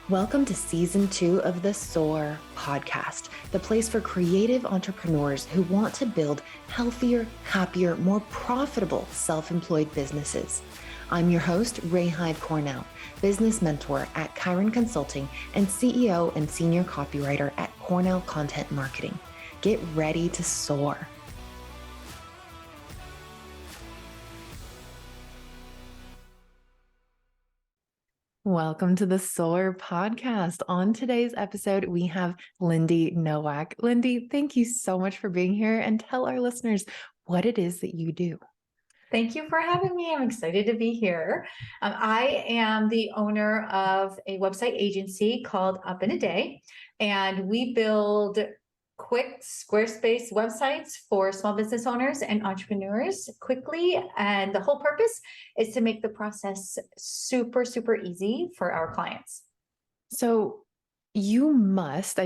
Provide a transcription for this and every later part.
Welcome to Season 2 of the SOAR podcast, the place for creative entrepreneurs who want to build healthier, happier, more profitable self-employed businesses. I'm your host, Ray Hyde Cornell, business mentor at Chiron Consulting and CEO and senior copywriter at Cornell Content Marketing. Get ready to soar. Welcome to the SOAR podcast. On today's episode, we have Lindy Nowak. Lindy, thank you so much for being here, and tell our listeners what it is that you do. Thank you for having me. I'm excited to be here. I am the owner of a website agency called Up in a Day, and we build quick Squarespace websites for small business owners and entrepreneurs quickly. And the whole purpose is to make the process super, super easy for our clients. So you must,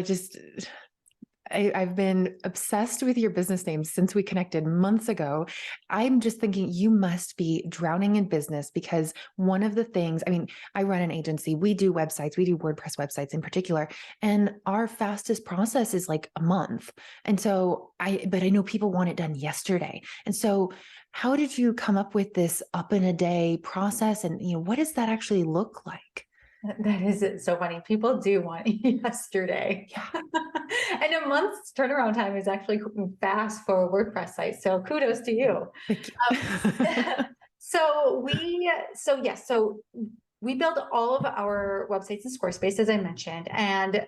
I've been obsessed with your business name since we connected months ago. I'm just thinking you must be drowning in business, because one of the things, I run an agency. We do websites. We do WordPress websites in particular. And our fastest process is like a month. And so but I know people want it done yesterday. And so how did you come up with this up in a day process? And what does that actually look like? That is so funny. People do want yesterday. Yeah. And a month's turnaround time is actually fast for a WordPress site. So kudos to you. So we build all of our websites in Squarespace, as I mentioned. And,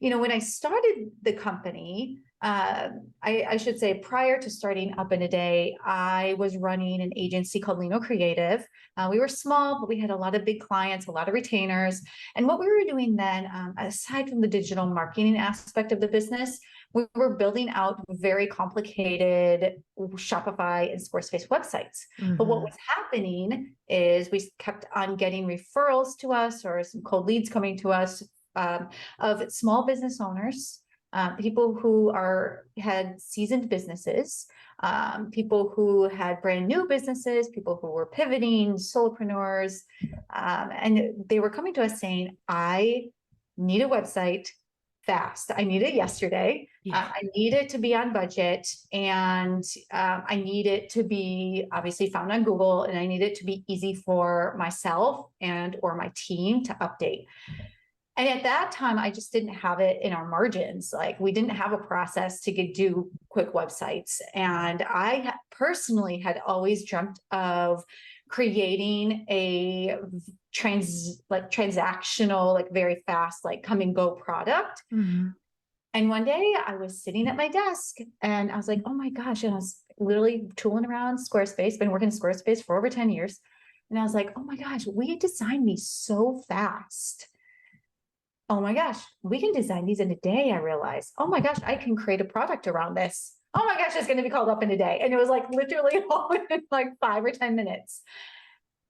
when I started the company, I should say prior to starting Up in a Day, I was running an agency called Lino Creative. We were small, but we had a lot of big clients, a lot of retainers. And what we were doing then, aside from the digital marketing aspect of the business, we were building out very complicated Shopify and Squarespace websites. Mm-hmm. But what was happening is we kept on getting referrals to us, or some cold leads coming to us, of small business owners, people who had seasoned businesses, people who had brand new businesses, people who were pivoting, solopreneurs, and they were coming to us saying, I need a website fast. I need it yesterday. Yeah. I need it to be on budget, and I need it to be obviously found on Google, and I need it to be easy for myself and or my team to update. And at that time, I just didn't have it in our margins. Like, we didn't have a process to do quick websites. And I personally had always dreamt of creating a transactional, like very fast, like come and go product. Mm-hmm. And one day I was sitting at my desk and I was like, oh my gosh. And I was literally tooling around Squarespace, been working in Squarespace for over 10 years. And I was like, oh my gosh, we designed these so fast. Oh my gosh, we can design these in a day. I realized, oh my gosh, I can create a product around this. Oh my gosh, it's going to be called Up in a Day. And it was like literally all in like 5 or 10 minutes.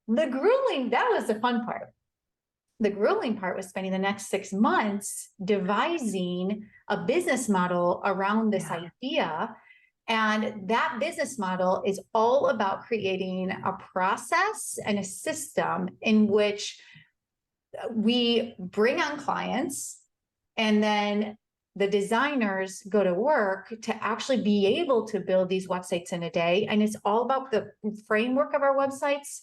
That was the fun part. The grueling part was spending the next 6 months devising a business model around this idea. And that business model is all about creating a process and a system in which we bring on clients, and then the designers go to work to actually be able to build these websites in a day. And it's all about the framework of our websites.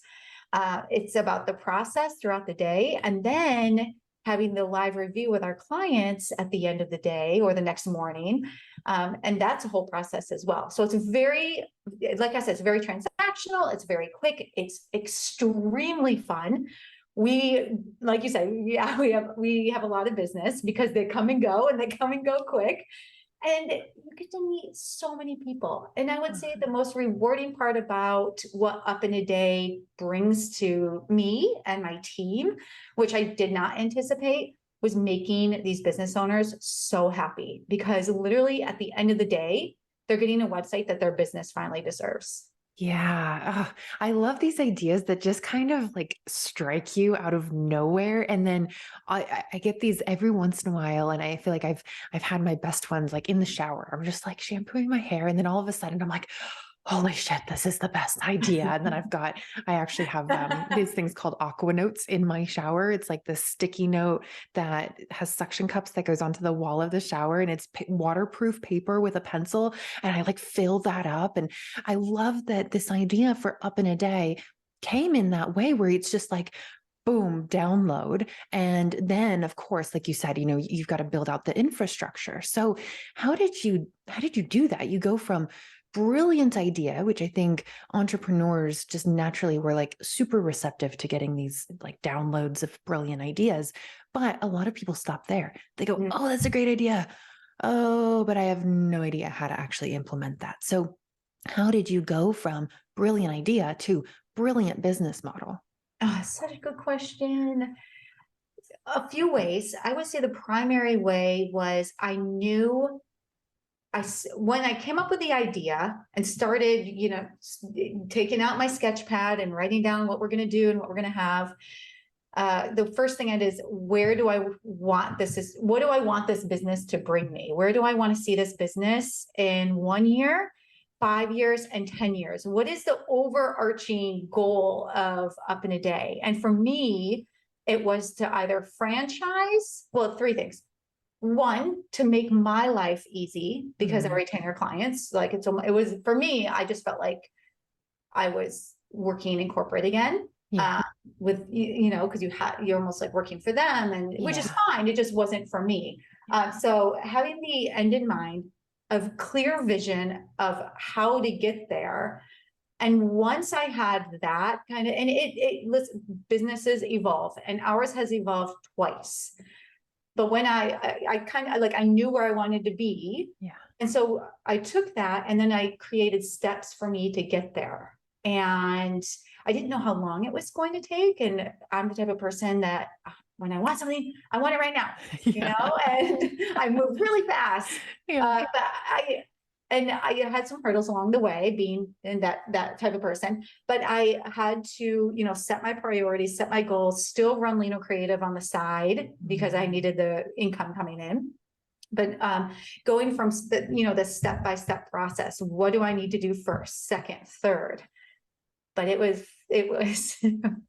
It's about the process throughout the day, and then having the live review with our clients at the end of the day or the next morning. And that's a whole process as well. So it's very, like I said, it's very transactional. It's very quick. It's extremely fun. We, like you said, we have a lot of business because they come and go quick, and you get to meet so many people. And I would say the most rewarding part about what Up in a Day brings to me and my team, which I did not anticipate, was making these business owners so happy, because literally at the end of the day, they're getting a website that their business finally deserves. Yeah. I love these ideas that just kind of like strike you out of nowhere. And then I get these every once in a while. And I feel like I've had my best ones like in the shower. I'm just like shampooing my hair. And then all of a sudden I'm like, holy shit, this is the best idea. And then I actually have these things called aqua notes in my shower. It's like this sticky note that has suction cups that goes onto the wall of the shower, and it's waterproof paper with a pencil. And I like fill that up. And I love that this idea for Up in a Day came in that way, where it's just like, boom, download. And then of course, like you said, you've got to build out the infrastructure. So how did you do that? You go from brilliant idea, which I think entrepreneurs just naturally were like super receptive to getting these like downloads of brilliant ideas. But a lot of people stop there. They go, oh, that's a great idea. Oh, but I have no idea how to actually implement that. So how did you go from brilliant idea to brilliant business model? Oh, such a good question. A few ways. I would say the primary way was I knew when I came up with the idea and started, taking out my sketch pad and writing down what we're going to do and what we're going to have. The first thing I did is, what do I want this business to bring me? Where do I want to see this business in 1 year, 5 years, and 10 years? What is the overarching goal of Up in a Day? And for me, it was to either franchise, well, three things. One, to make my life easy because I retain our clients. Like it was for me, I just felt like I was working in corporate again. With because you're almost like working for them, and which is fine. It just wasn't for me. So having the end in mind of clear vision of how to get there. And once I had that kind of, and listen, businesses evolve, and ours has evolved twice. But when I kind of like, I knew where I wanted to be. Yeah. And so I took that, and then I created steps for me to get there. And I didn't know how long it was going to take. And I'm the type of person that when I want something, I want it right now, and I move really fast. But I had some hurdles along the way, being in that type of person, but I had to, set my priorities, set my goals, still run Lino Creative on the side because I needed the income coming in. But going from the step-by-step process, what do I need to do first, second, third? But it was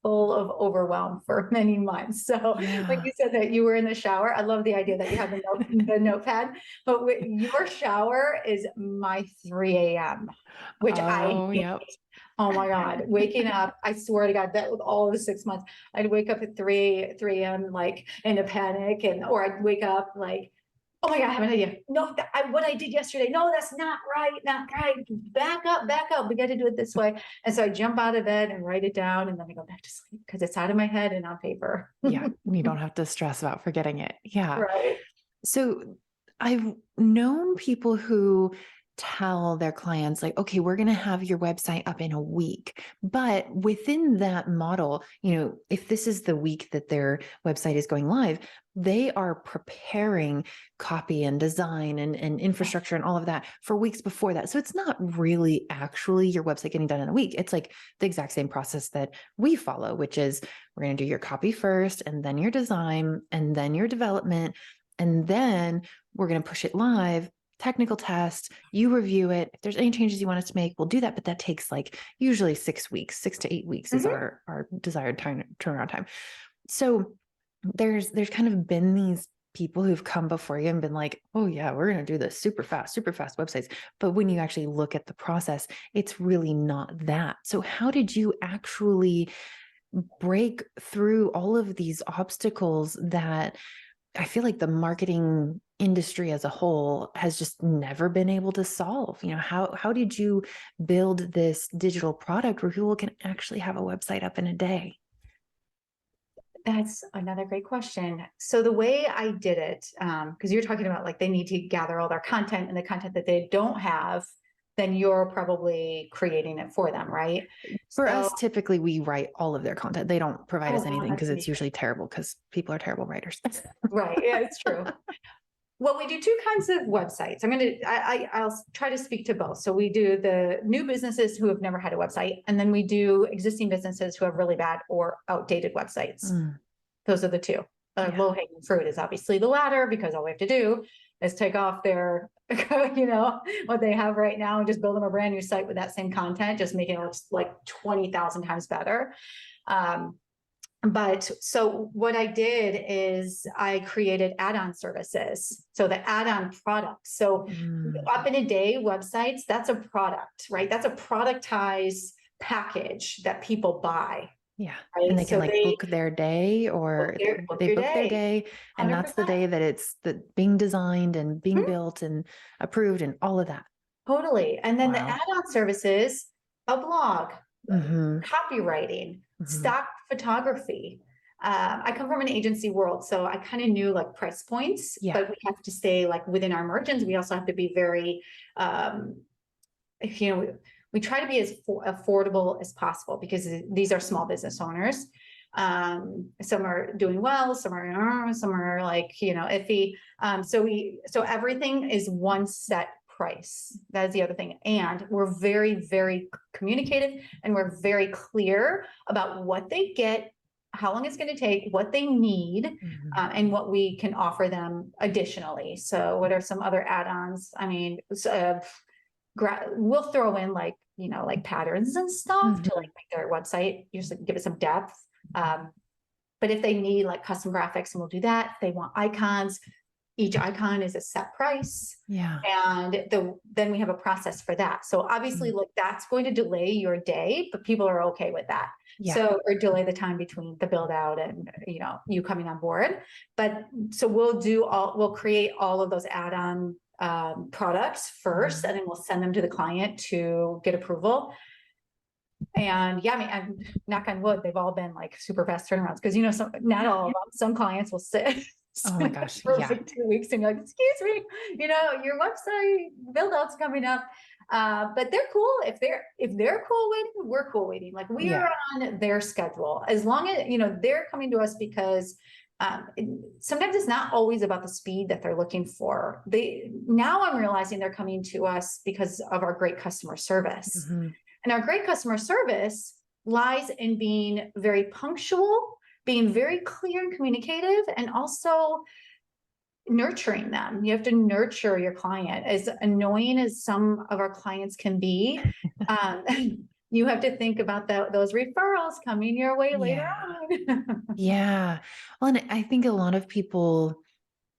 full of overwhelm for many months. So like you said that you were in the shower. I love the idea that you have the notepad, but your shower is my 3 a.m., which I hate. Oh my God, waking up, I swear to God, that with all of the 6 months, I'd wake up at 3 a.m. like in a panic, or I'd wake up like, oh my God, I have an idea. No, what I did yesterday. No, that's not right. Not right. Back up. We got to do it this way. And so I jump out of bed and write it down, and then I go back to sleep because it's out of my head and on paper. You don't have to stress about forgetting it. Yeah. Right. So I've known people who tell their clients like, okay, we're going to have your website up in a week. But within that model, if this is the week that their website is going live, they are preparing copy and design and infrastructure and all of that for weeks before that. So it's not really actually your website getting done in a week. It's like the exact same process that we follow, which is we're going to do your copy first, and then your design, and then your development, and then we're going to push it live. Technical test, you review it. If there's any changes you want us to make, we'll do that. But that takes like usually 6 weeks, 6 to 8 weeks is our desired turnaround time. So there's kind of been these people who've come before you and been like, oh yeah, we're going to do this super fast websites. But when you actually look at the process, it's really not that. So how did you actually break through all of these obstacles that I feel like the marketing industry as a whole has just never been able to solve? How did you build this digital product where people can actually have a website up in a day? That's another great question. So the way I did it, because you're talking about like they need to gather all their content, and the content that they don't have, then you're probably creating it for them, right? For us, typically we write all of their content. They don't provide us anything because it's usually terrible because people are terrible writers. Right. Yeah, it's true. Well, we do two kinds of websites. I'll try to speak to both. So we do the new businesses who have never had a website, and then we do existing businesses who have really bad or outdated websites. Those are the two. Low-hanging fruit is obviously the latter, because all we have to do is take off their you know, what they have right now and just build them a brand new site with that same content, just making it look like 20,000 times better. But so what I did is I created add-on services. So the add-on products. So up in a day, websites, that's a product, right? That's a productized package that people buy. Yeah. Right. And they So can like book their day, or book they your book their day. day, and that's the 100%. day that it's being designed and being built and approved and all of that. Totally. And then the Wow. add-on services, a blog, Mm-hmm. copywriting, Mm-hmm. stock photography. I come from an agency world, so I kind of knew like price points, Yeah. but we have to stay like within our margins. We also have to be very, you know, we try to be as affordable as possible because these are small business owners. Some are doing well, some are like, you know, iffy. So everything is one set price. That is the other thing. And we're very, very communicative, and we're very clear about what they get, how long it's going to take, what they need, and what we can offer them additionally. So what are some other add-ons? I mean, we'll throw in like, you know, like patterns and stuff to like make their website, just like give it some depth. But if they need like custom graphics, and we'll do that. If they want icons, each icon is a set price. Yeah. And then we have a process for that. So obviously like that's going to delay your day, but people are okay with that. Yeah. So, or delay the time between the build out and, you know, you coming on board. But so we'll create all of those add-on products first, and then we'll send them to the client to get approval. And yeah, I mean, I'm knock on wood, they've all been like super fast turnarounds, because, you know, not all of them, some clients will sit Oh my gosh. for Yeah. like 2 weeks and you're like, excuse me, you know, your website build out's coming up. But they're cool. If they're cool waiting, we're cool waiting. Like we are on their schedule, as long as, you know, they're coming to us because sometimes it's not always about the speed that they're looking for. Now I'm realizing they're coming to us because of our great customer service. And our great customer service lies in being very punctual, being very clear and communicative, and also nurturing them. You have to nurture your client. As annoying as some of our clients can be, you have to think about those referrals coming your way later on. Yeah. Well, and I think a lot of people,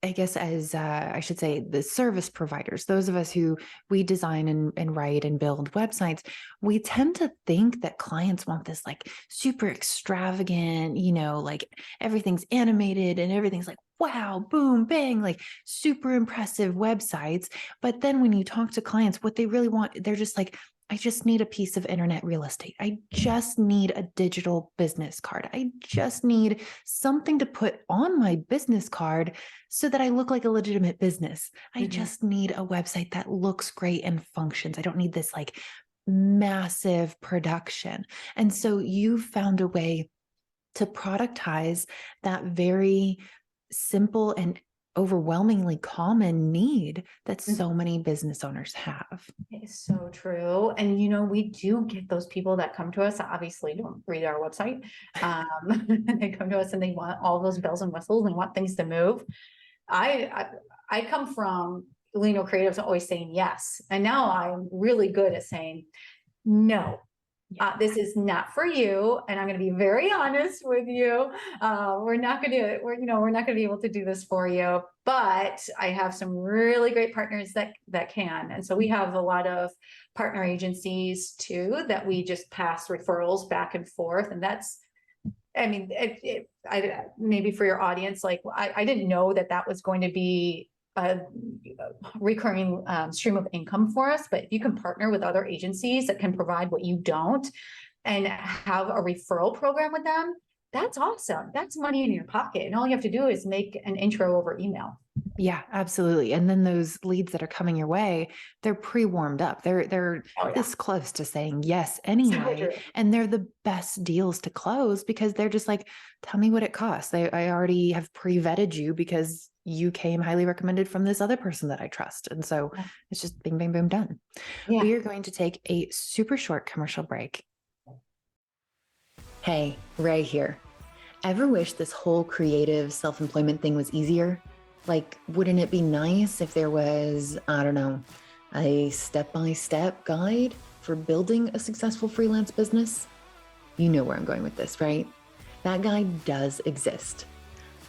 I guess, as I should say, the service providers, those of us who we design and write and build websites, we tend to think that clients want this like super extravagant, you know, like everything's animated and everything's like, wow, boom, bang, like super impressive websites. But then when you talk to clients, what they really want, they're just like, I just need a piece of internet real estate. I just need a digital business card. I just need something to put on my business card so that I look like a legitimate business. I just need a website that looks great and functions. I don't need this like massive production. And so you found a way to productize that very simple and overwhelmingly common need that so many business owners have. It's so true. And, you know, we do get those people that come to us, obviously don't read our website. They come to us and they want all those bells and whistles, and they want things to move. I come from Lino Creatives always saying yes. And now I'm really good at saying no. This is not for you, and I'm going to be very honest with you. We're not going to be able to do this for you. But I have some really great partners that can, and so we have a lot of partner agencies too that we just pass referrals back and forth, and that's. I mean, maybe for your audience, like I didn't know that was going to be a recurring stream of income for us. But if you can partner with other agencies that can provide what you don't and have a referral program with them, that's awesome. That's money in your pocket. And all you have to do is make an intro over email. Yeah, absolutely. And then those leads that are coming your way, they're pre-warmed up. They're this close to saying yes anyway. And they're the best deals to close because they're just like, tell me what it costs. I already have pre-vetted you because you came highly recommended from this other person that I trust. And so it's just bing, bang, boom, done. Yeah. We are going to take a super short commercial break. Hey, Ray here. Ever wish this whole creative self-employment thing was easier? Like, wouldn't it be nice if there was, I don't know, a step-by-step guide for building a successful freelance business? You know where I'm going with this, right? That guide does exist.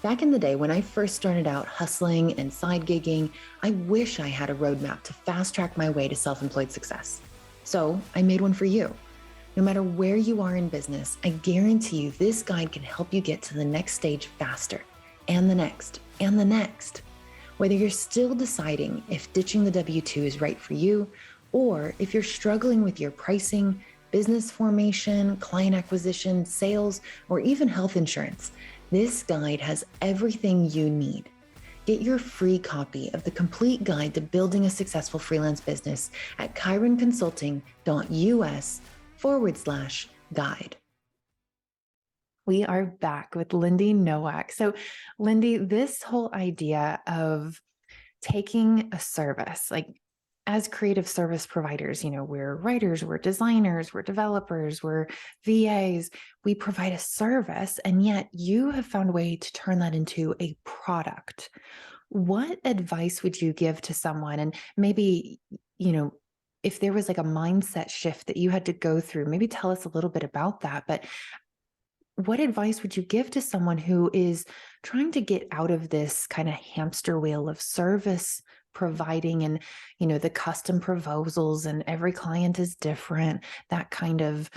Back in the day, when I first started out hustling and side gigging, I wish I had a roadmap to fast track my way to self-employed success. So I made one for you. No matter where you are in business, I guarantee you this guide can help you get to the next stage faster, and the next, and the next. Whether you're still deciding if ditching the W-2 is right for you, or if you're struggling with your pricing, business formation, client acquisition, sales, or even health insurance, this guide has everything you need. Get your free copy of the complete guide to building a successful freelance business at chironconsulting.us/guide. We are back with Lindy Nowak. So, Lindy, this whole idea of taking a service, like as creative service providers, we're writers, we're designers, we're developers, we're VAs, we provide a service, and yet you have found a way to turn that into a product. What advice would you give to someone? And maybe, if there was like a mindset shift that you had to go through, maybe tell us a little bit about that. But what advice would you give to someone who is trying to get out of this kind of hamster wheel of service providing and, the custom proposals, and every client is different, that kind of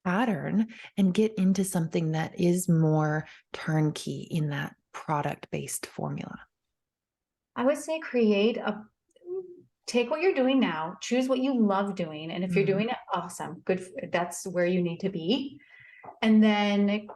pattern, and get into something that is more turnkey in that product-based formula? I would say take what you're doing now, choose what you love doing. And if you're doing it, awesome, good. That's where you need to be. And then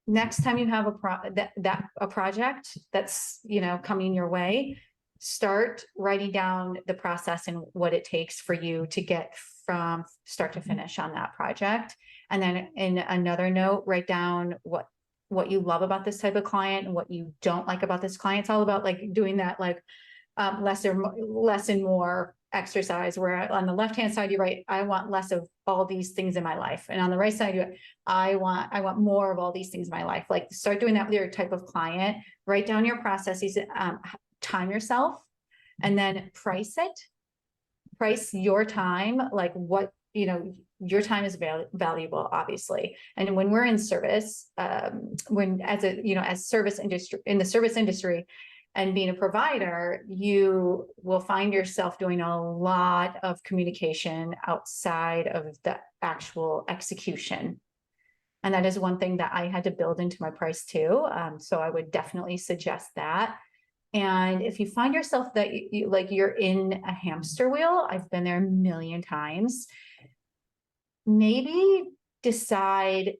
next time you have a project that's, coming your way, start writing down the process and what it takes for you to get from start to finish on that project. And then in another note, write down what you love about this type of client and what you don't like about this client. It's all about like doing that, like less and more exercise, where on the left-hand side, you write, I want less of all these things in my life. And on the right side, I want more of all these things in my life. Like, start doing that with your type of client, write down your processes, time yourself, and then price your time. Like what, your time is valuable, obviously. And when we're in service, as service industry, in the service industry, and being a provider, you will find yourself doing a lot of communication outside of the actual execution. And that is one thing that I had to build into my price too. So I would definitely suggest that. And if you find yourself that you're in a hamster wheel, I've been there a million times, maybe decide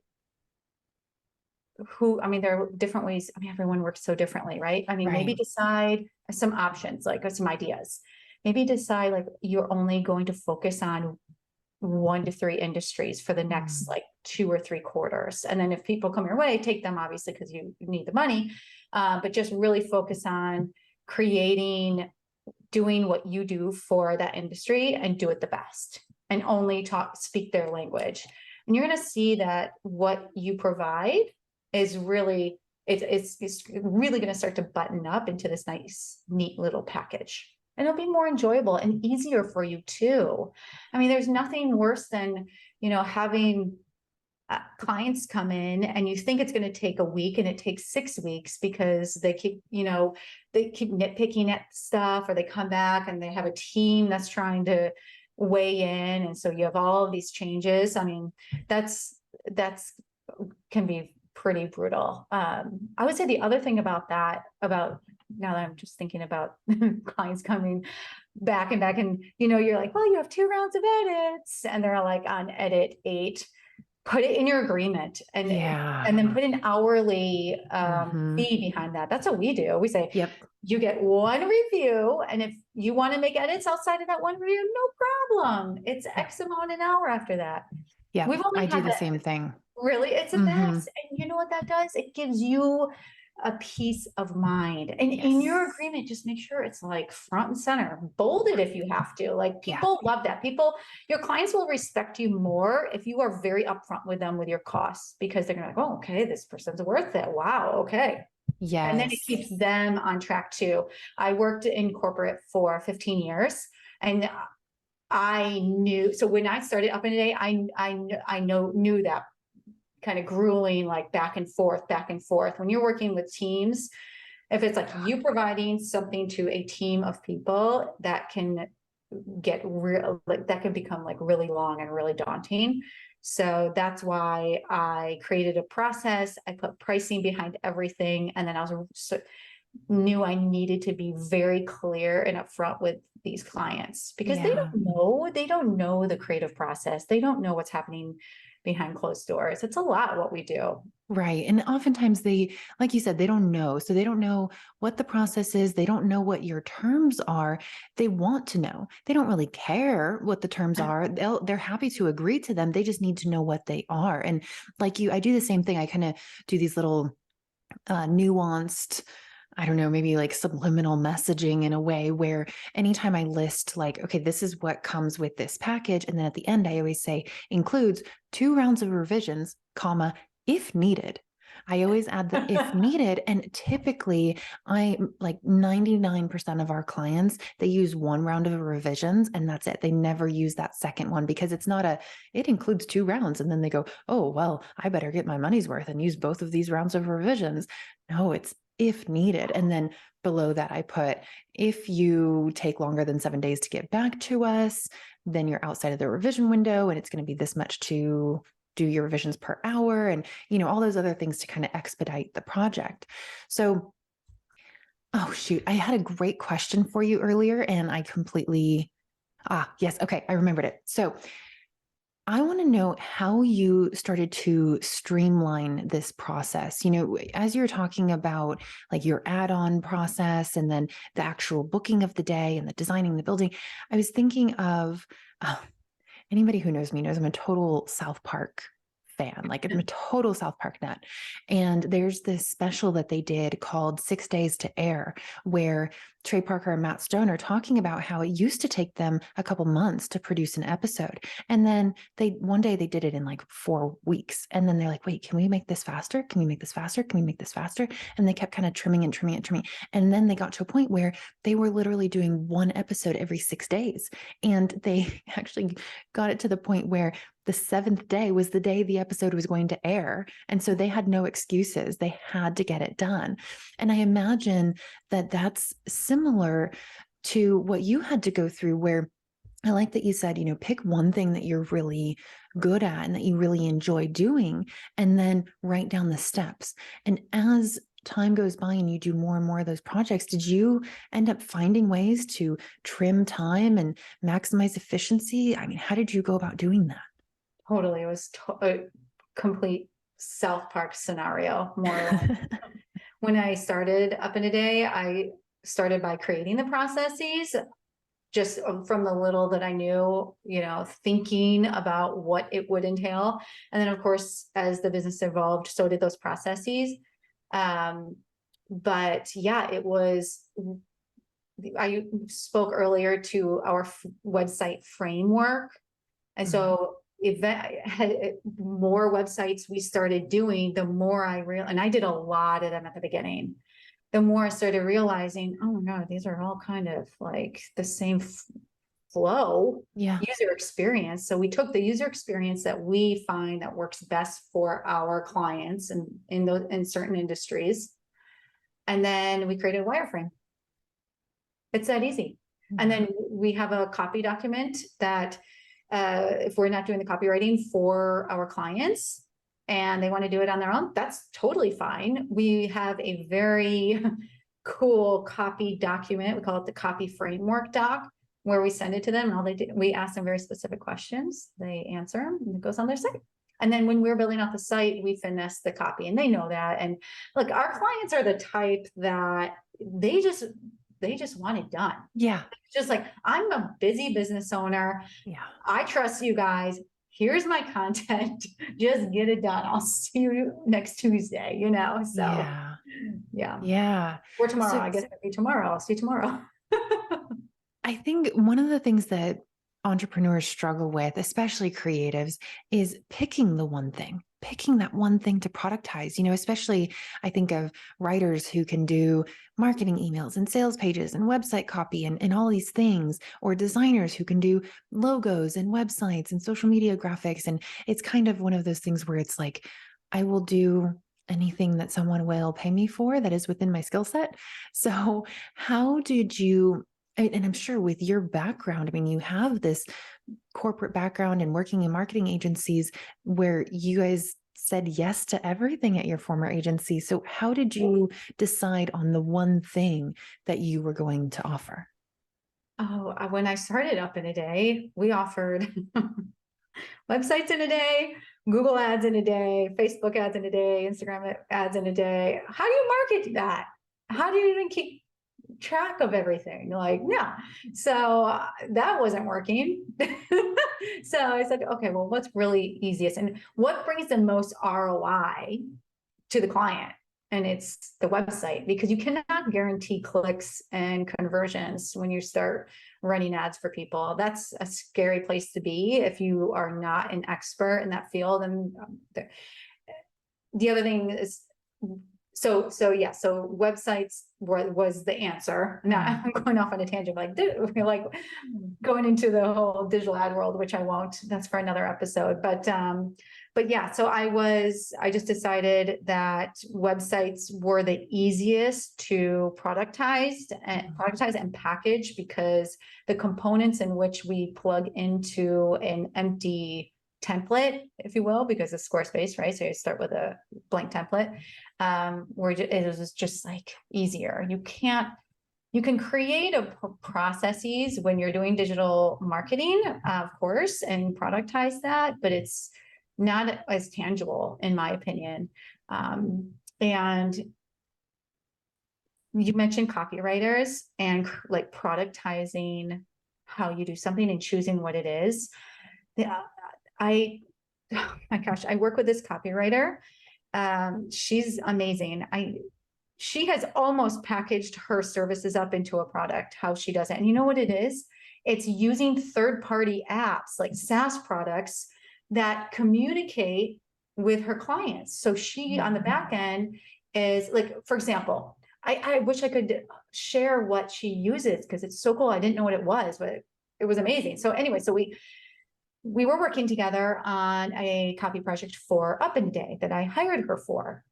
there are different ways. Everyone works so differently, right? Maybe decide some options, like some ideas. Maybe decide like you're only going to focus on 1 to 3 industries for the next like 2 or 3 quarters. And then if people come your way, take them, obviously, because you need the money. But just really focus on doing what you do for that industry, and do it the best, and only speak their language. And you're going to see that what you provide is really, it's really going to start to button up into this nice, neat little package. And it'll be more enjoyable and easier for you too. There's nothing worse than, having clients come in and you think it's going to take a week and it takes 6 weeks because they keep nitpicking at stuff, or they come back and they have a team that's trying to weigh in. And so you have all of these changes. That's can be pretty brutal. I would say the other thing about now that I'm just thinking about clients coming back and you're like, well, you have 2 rounds of edits, and they're like on edit 8. Put it in your agreement, and then put an hourly fee behind that. That's what we do. We say, yep, you get 1 review, and if you want to make edits outside of that 1 review, no problem. It's X amount an hour after that. Yeah, I do the same thing. Really, it's a mess. And you know what that does? It gives you a peace of mind. And in your agreement, just make sure it's like front and center. Bold it if you have to. Like, people love that. Your clients will respect you more if you are very upfront with them with your costs, because they're gonna be like, oh, okay, this person's worth it. Wow, okay. And then it Yes. keeps them on track too. I worked in corporate for 15 years, and I knew, so when I started Up in a Day, knew that kind of grueling, like back and forth. When you're working with teams, if it's like you providing something to a team of people, that can get real, like that can become like really long and really daunting. So that's why I created a process. I put pricing behind everything. And then I knew I needed to be very clear and upfront with these clients, because they don't know the creative process. They don't know what's happening behind closed doors. It's a lot what we do. Right. And oftentimes they, like you said, they don't know. So they don't know what the process is. They don't know what your terms are. They want to know. They don't really care what the terms are. They're happy to agree to them. They just need to know what they are. And like you, I do the same thing. I kind of do these little nuanced, I don't know, maybe like subliminal messaging in a way where anytime I list like, okay, this is what comes with this package. And then at the end, I always say includes 2 rounds of revisions, comma, if needed. I always add the if needed. And typically I like 99% of our clients, they use 1 round of revisions and that's it. They never use that second one because it's not it includes 2 rounds. And then they go, oh, well, I better get my money's worth and use both of these rounds of revisions. No, it's if needed. And then below that, I put, if you take longer than 7 days to get back to us, then you're outside of the revision window and it's going to be this much to do your revisions per hour and, all those other things to kind of expedite the project. So, oh shoot, I had a great question for you earlier and I completely, yes. Okay. I remembered it. So I want to know how you started to streamline this process. As you're talking about like your add-on process and then the actual booking of the day and the designing the building, I was thinking of anybody who knows me knows I'm a total South Park fan. Like I'm a total South Park nut. And there's this special that they did called 6 Days to Air, where Trey Parker and Matt Stone are talking about how it used to take them a couple months to produce an episode. And then one day they did it in like 4 weeks. And then they're like, wait, can we make this faster? Can we make this faster? Can we make this faster? And they kept kind of trimming and trimming and trimming. And then they got to a point where they were literally doing 1 episode every 6 days. And they actually got it to the point where the 7th day was the day the episode was going to air. And so they had no excuses. They had to get it done. And I imagine that that's similar to what you had to go through, where I like that you said, pick one thing that you're really good at and that you really enjoy doing, and then write down the steps. And as time goes by and you do more and more of those projects, did you end up finding ways to trim time and maximize efficiency? I mean, how did you go about doing that? Totally. It was a complete South Park scenario, more or less. When I started Up in a Day, I started by creating the processes just from the little that I knew, thinking about what it would entail. And then of course, as the business evolved, so did those processes. But yeah, I spoke earlier to our website framework. And so more websites we started doing, the more and I did a lot of them at the beginning. The more I started realizing, oh my God, these are all kind of like the same flow, user experience. So we took the user experience that we find that works best for our clients and in certain industries. And then we created a wireframe. It's that easy. Mm-hmm. And then we have a copy document that if we're not doing the copywriting for our clients and they want to do it on their own, that's totally fine. We have a very cool copy document. We call it the copy framework doc, where we send it to them and all they do, we ask them very specific questions. They answer them and it goes on their site. And then when we're building out the site, we finesse the copy and they know that. And look, our clients are the type that they just want it done. Yeah. It's just like, I'm a busy business owner. Yeah. I trust you guys. Here's my content. Just get it done. I'll see you next Tuesday, So yeah. Or tomorrow. So, I guess it'll be tomorrow. I'll see you tomorrow. I think one of the things that entrepreneurs struggle with, especially creatives, is picking the one thing. picking that one thing to productize, especially I think of writers who can do marketing emails and sales pages and website copy and all these things, or designers who can do logos and websites and social media graphics. And it's kind of one of those things where it's like, I will do anything that someone will pay me for that is within my skill set. So how did you, and I'm sure with your background, I mean, you have this corporate background and working in marketing agencies where you guys said yes to everything at your former agency. So how did you decide on the one thing that you were going to offer? Oh, when I started Up in a Day, we offered websites in a day, Google ads in a day, Facebook ads in a day, Instagram ads in a day. How do you market that? How do you even keep track of everything? Like, no. So that wasn't working. So I said, okay, well, what's really easiest and what brings the most ROI to the client? And it's the website, because you cannot guarantee clicks and conversions when you start running ads for people. That's a scary place to be if you are not an expert in that field. And the other thing is, so websites was the answer. Now I'm going off on a tangent, like, dude, like going into the whole digital ad world, which I won't. That's for another episode. But yeah, so I just decided that websites were the easiest to productize and package, because the components in which we plug into an empty template, if you will, because it's Squarespace, right? So you start with a blank template, where it was just like easier. You can create processes when you're doing digital marketing, of course, and productize that, but it's not as tangible, in my opinion. And you mentioned copywriters and like productizing how you do something and choosing what it is. Yeah, oh my gosh, I work with this copywriter. She's amazing. She has almost packaged her services up into a product, how she does it. And you know what it is? It's using third-party apps like SaaS products that communicate with her clients. So she on the back end is like, for example, I wish I could share what she uses because it's so cool. I didn't know what it was, but it was amazing. So anyway, so we were working together on a copy project for Up in a Day that I hired her for.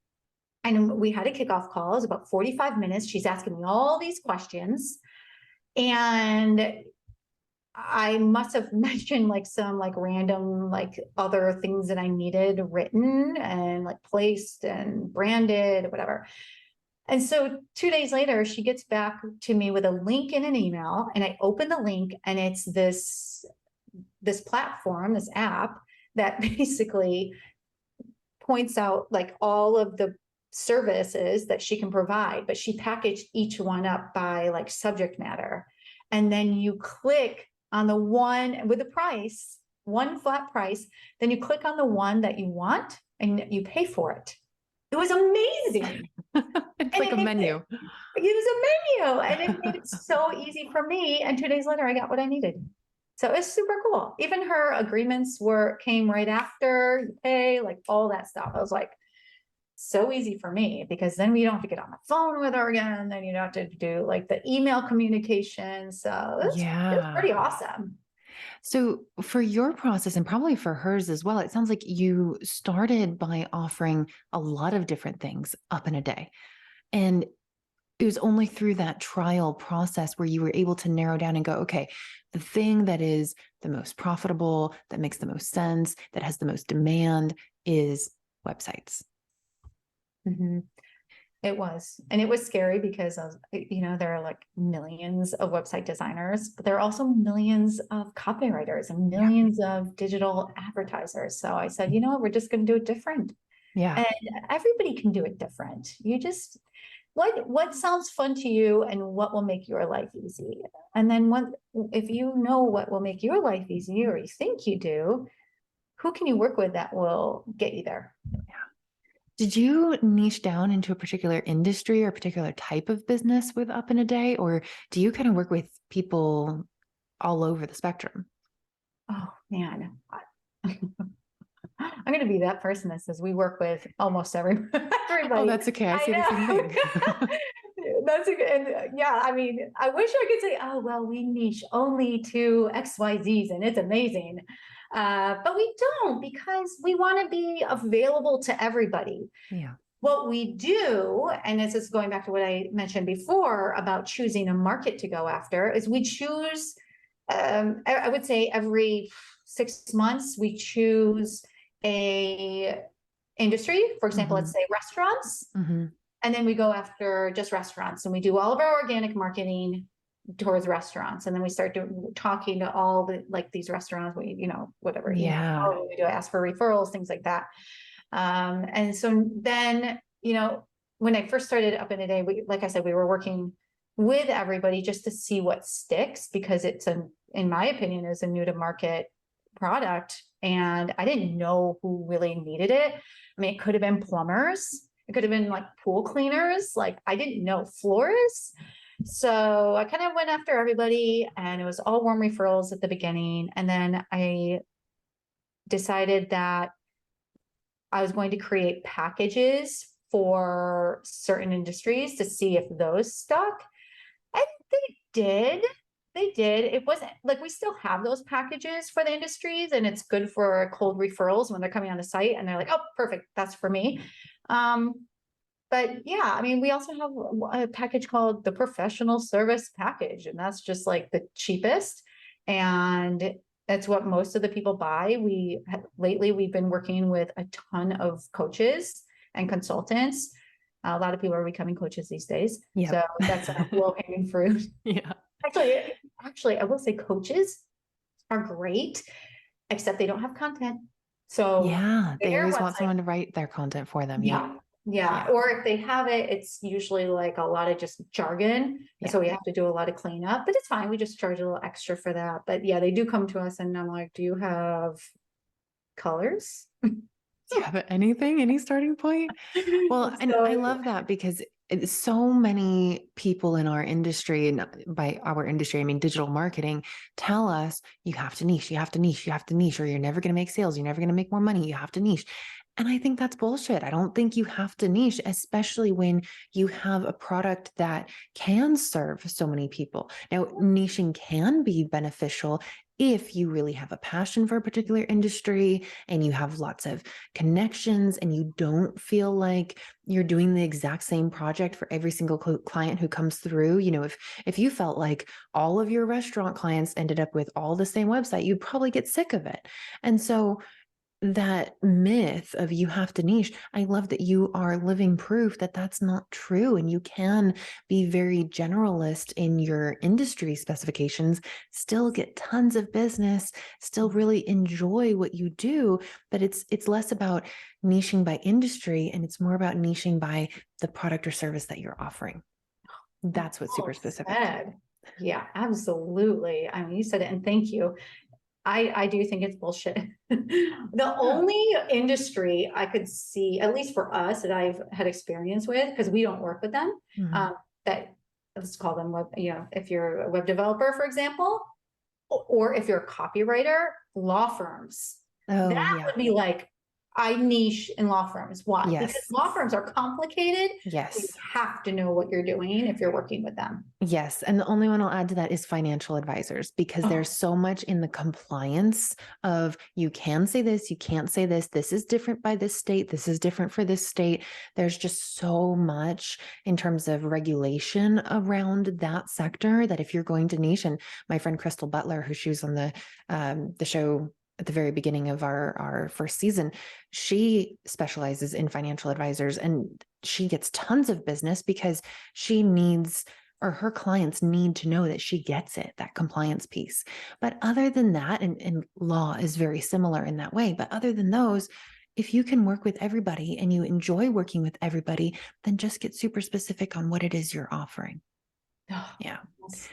And we had a kickoff call. It was about 45 minutes. She's asking me all these questions. And I must have mentioned like some like random like other things that I needed written and like placed and branded, whatever. And so 2 days later, she gets back to me with a link in an email, and I open the link, and it's this platform, this app that basically points out like all of the services that she can provide, but she packaged each one up by like subject matter. And then you click on the one with the price, one flat price, then you click on the one that you want and you pay for it. It was amazing. It's like a menu. It was a menu, and it made it so easy for me. And 2 days later, I got what I needed. So it's super cool. Even her agreements came right after you pay, like all that stuff. I was like, so easy for me, because then we don't have to get on the phone with her again. Then you don't have to do like the email communication. So it's pretty awesome. So for your process, and probably for hers as well, it sounds like you started by offering a lot of different things up in a day. And it was only through that trial process where you were able to narrow down and go, okay, the thing that is the most profitable, that makes the most sense, that has the most demand is websites. Mm-hmm. It was. And it was scary because there are like millions of website designers, but there are also millions of copywriters and millions of digital advertisers. So I said, you know what, we're just going to do it different. Yeah. And everybody can do it different. You just, what sounds fun to you and what will make your life easy? And then if you know what will make your life easy, or you think you do, who can you work with that will get you there? Yeah. Did you niche down into a particular industry or a particular type of business with Up in a Day, or do you kind of work with people all over the spectrum? Oh man. I'm going to be that person that says we work with almost everybody. Oh, that's okay. I say the same thing. That's a good, and yeah, I mean, I wish I could say, oh, well, we niche only to XYZs and it's amazing. But we don't, because we want to be available to everybody. Yeah. What we do, and this is going back to what I mentioned before about choosing a market to go after, is we choose, I would say every 6 months, we choose a industry. For example, let's say restaurants. And then we go after just restaurants, and we do all of our organic marketing towards restaurants. And then we start talking to all the, like, these restaurants, whatever, Yeah. we do ask for referrals, things like that. And so then, when I first started Up in a Day, like I said, we were working with everybody just to see what sticks, because in my opinion, is a new to market product. And I didn't know who really needed it. I mean, it could have been plumbers. It could have been like pool cleaners. Like, I didn't know florists. So I kind of went after everybody, and it was all warm referrals at the beginning. And then I decided that I was going to create packages for certain industries to see if those stuck. And they did. They did. It wasn't like, we still have those packages for the industries, and it's good for cold referrals when they're coming on the site and they're like, oh, perfect, that's for me. But yeah, I mean, we also have a package called the professional service package, and that's just like the cheapest. And that's what most of the people buy. Lately, we've been working with a ton of coaches and consultants. A lot of people are becoming coaches these days. Yep. So that's a low-hanging fruit. Yeah. Actually, I will say coaches are great, except they don't have content. So yeah, they always want someone to write their content for them. Yeah. Or if they have it, it's usually like a lot of just jargon. Yeah. So we have to do a lot of cleanup, but it's fine. We just charge a little extra for that. But yeah, they do come to us, and I'm like, do you have colors? Do you have anything, any starting point? Well, and I love that, because so many people in our industry, and by our industry, I mean digital marketing, tell us you have to niche, you have to niche, you have to niche, or you're never going to make sales, you're never going to make more money, you have to niche. And I think that's bullshit. I don't think you have to niche, especially when you have a product that can serve so many people. Now, niching can be beneficial if you really have a passion for a particular industry and you have lots of connections and you don't feel like you're doing the exact same project for every single client who comes through. If you felt like all of your restaurant clients ended up with all the same website, you'd probably get sick of it. And so that myth of you have to niche, I love that you are living proof that that's not true. And you can be very generalist in your industry specifications, still get tons of business, still really enjoy what you do. But it's less about niching by industry, and it's more about niching by the product or service that you're offering. That's what's super specific. Yeah, absolutely. I mean, you said it, and thank you. I do think it's bullshit. The only industry I could see, at least for us, that I've had experience with, because we don't work with them, that, let's call them web, if you're a web developer, for example, or if you're a copywriter, law firms. That would be like, I niche in law firms. Why? Yes. Because law firms are complicated. Yes. You have to know what you're doing if you're working with them. Yes. And the only one I'll add to that is financial advisors, because there's so much in the compliance of, you can say this, you can't say this, this is different by this state, this is different for this state. There's just so much in terms of regulation around that sector, that if you're going to niche, and my friend Crystal Butler, who she was on the show at the very beginning of our first season, she specializes in financial advisors, and she gets tons of business because she needs, or her clients need to know that she gets it, that compliance piece. But other than that, and law is very similar in that way, but other than those, if you can work with everybody and you enjoy working with everybody, then just get super specific on what it is you're offering. Yeah,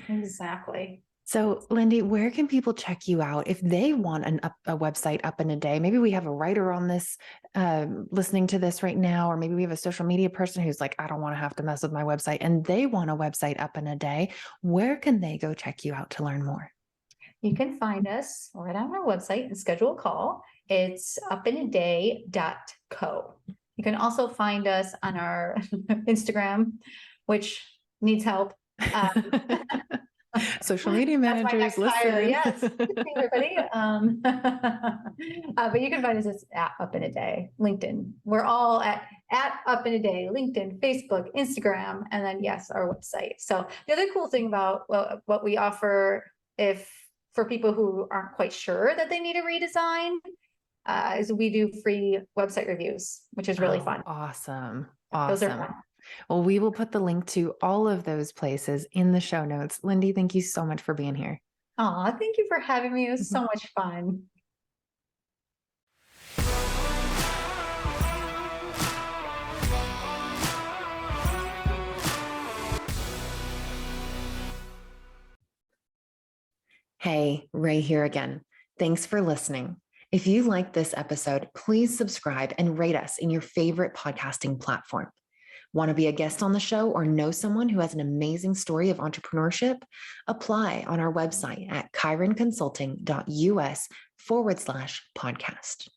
exactly. So Lindy, where can people check you out if they want a website up in a day? Maybe we have a writer on this listening to this right now, or maybe we have a social media person who's like, I don't want to have to mess with my website, and they want a website up in a day. Where can they go check you out to learn more? You can find us right on our website and schedule a call. It's upinaday.co. You can also find us on our Instagram, which needs help. Social media That's my managers, next hire. listen. Yes, hey, everybody. But you can find us at Up in a Day, LinkedIn. We're all at Up in a Day, LinkedIn, Facebook, Instagram, and then yes, our website. So the other cool thing about what we offer, if for people who aren't quite sure that they need a redesign, is we do free website reviews, which is really fun. Awesome. Those are Awesome. fun. Well, we will put the link to all of those places in the show notes. Lindy, thank you so much for being here. Oh, thank you for having me. It was so much fun. Hey, Ray here again. Thanks for listening. If you liked this episode, please subscribe and rate us in your favorite podcasting platform. Want to be a guest on the show or know someone who has an amazing story of entrepreneurship? Apply on our website at chironconsulting.us/podcast.